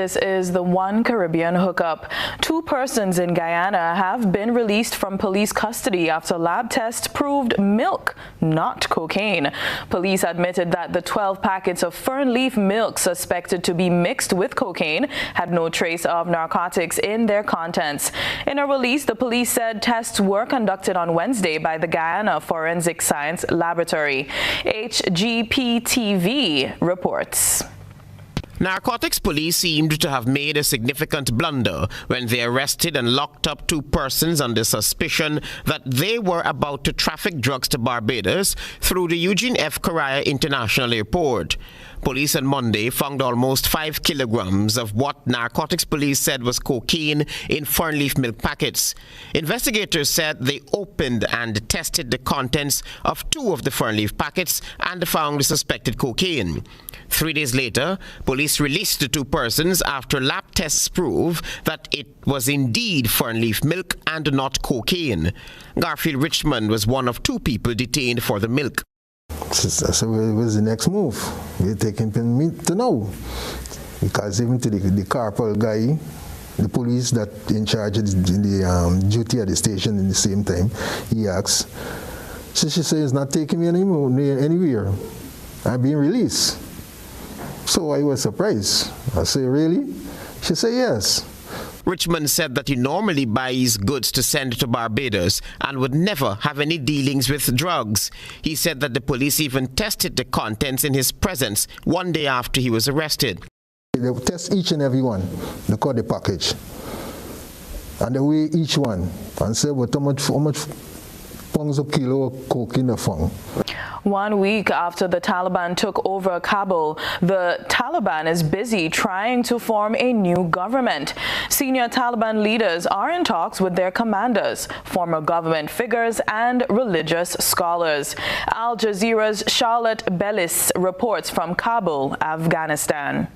D: This is the One Caribbean Hookup. 2 persons in Guyana have been released from police custody after lab tests proved milk, not cocaine. Police admitted that the 12 packets of fern leaf milk suspected to be mixed with cocaine had no trace of narcotics in their contents. In a release, the police said tests were conducted on Wednesday by the Guyana Forensic Science Laboratory. HGPTV reports.
G: Narcotics police seemed to have made a significant blunder when they arrested and locked up 2 persons under suspicion that they were about to traffic drugs to Barbados through the Eugene F. Correa International Airport. Police on Monday found almost 5 kilograms of what narcotics police said was cocaine in fern leaf milk packets. Investigators said they opened and tested the contents of 2 of the fern leaf packets and found the suspected cocaine. 3 days later, police released the 2 persons after lab tests prove that it was indeed fern leaf milk and not cocaine. Garfield Richmond was one of 2 people detained for the milk.
I: So it was the next move. We're taking me to know. Because even to the corporal guy, the police that in charge of the duty at the station in the same time, he asked, so she says, it's not taking me anywhere. I'm being released. So I was surprised. I say, really? She said, yes.
G: Richmond said that he normally buys goods to send to Barbados and would never have any dealings with drugs. He said that the police even tested the contents in his presence 1 day after he was arrested.
I: They test each and every one. They call the package. And they weigh each one and say how much pounds of kilo of coke in the fung.
D: 1 week after the Taliban took over Kabul, the Taliban is busy trying to form a new government. Senior Taliban leaders are in talks with their commanders, former government figures, and religious scholars. Al Jazeera's Charlotte Bellis reports from Kabul, Afghanistan.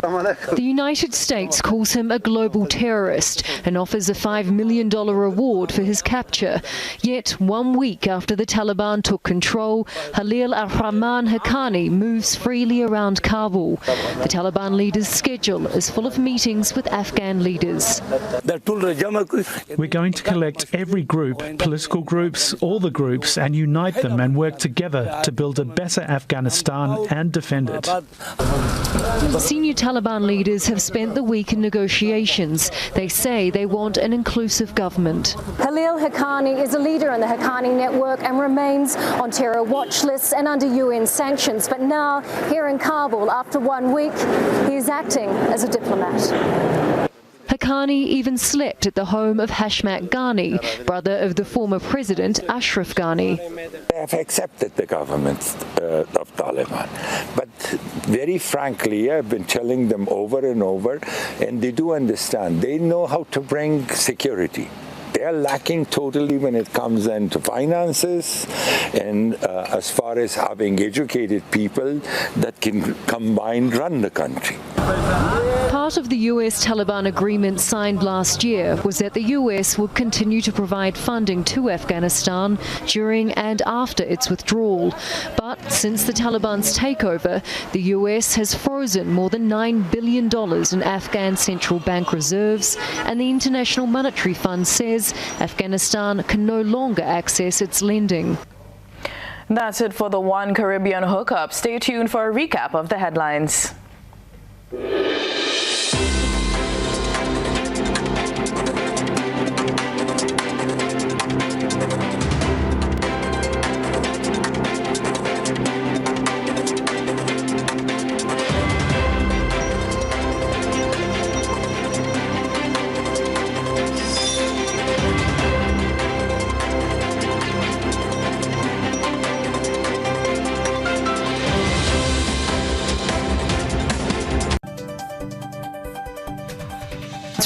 M: The United States calls him a global terrorist and offers a $5 million reward for his capture. Yet 1 week after the Taliban took control, Khalil ar-Rahman Haqqani moves freely around Kabul. The Taliban leader's schedule is full of meetings with Afghan leaders.
V: We're going to collect every group, political groups, all the groups, and unite them and work together to build a better Afghanistan and defend it.
M: Senior Taliban leaders have spent the week in negotiations. They say they want an inclusive government.
X: Khalil Haqqani is a leader in the Haqqani network and remains on terror watch lists and under UN sanctions. But now, here in Kabul, after 1 week, he is acting as a diplomat.
M: Haqqani even slept at the home of Hashmat Ghani, brother of the former president Ashraf Ghani.
Z: They have accepted the government of Taliban. But very frankly, I've been telling them over and over, and they do understand. They know how to bring security. They are lacking totally when it comes into finances and as far as having educated people that can combined run the country.
M: Part of the US Taliban agreement signed last year was that the US would continue to provide funding to Afghanistan during and after its withdrawal. But since the Taliban's takeover, the US has frozen more than $9 billion in Afghan central bank reserves, and the International Monetary Fund says Afghanistan can no longer access its lending.
D: That's it for the One Caribbean Hookup. Stay tuned for a recap of the headlines.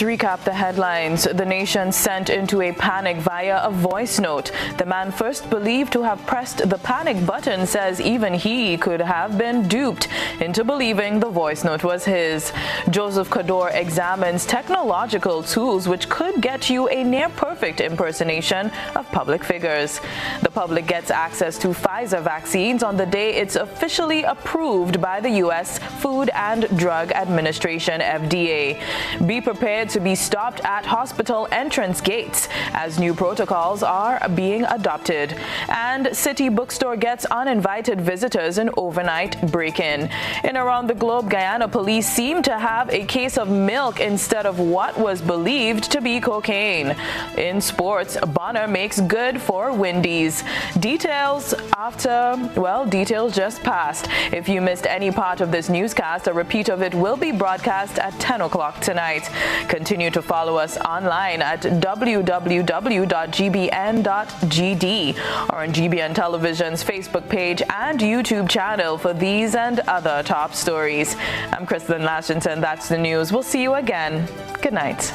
D: recap the headlines. The nation sent into a panic via a voice note. The man first believed to have pressed the panic button says even he could have been duped into believing the voice note was his. Joseph Kador examines technological tools which could get you a near-perfect impersonation of public figures. The public gets access to Pfizer vaccines on the day it's officially approved by the U.S. Food and Drug Administration, FDA. Be prepared to be stopped at hospital entrance gates as new protocols are being adopted. And City Bookstore gets uninvited visitors in overnight break-in. In around the globe, Guyana police seem to have a case of milk instead of what was believed to be cocaine. In sports, Bonner makes good for Windies. Details just passed. If you missed any part of this newscast, a repeat of it will be broadcast at 10 o'clock tonight. Continue to follow us online at www.gbn.gd or on GBN Television's Facebook page and YouTube channel for these and other top stories. I'm Chrislyn Lashington. That's the news. We'll see you again. Good night.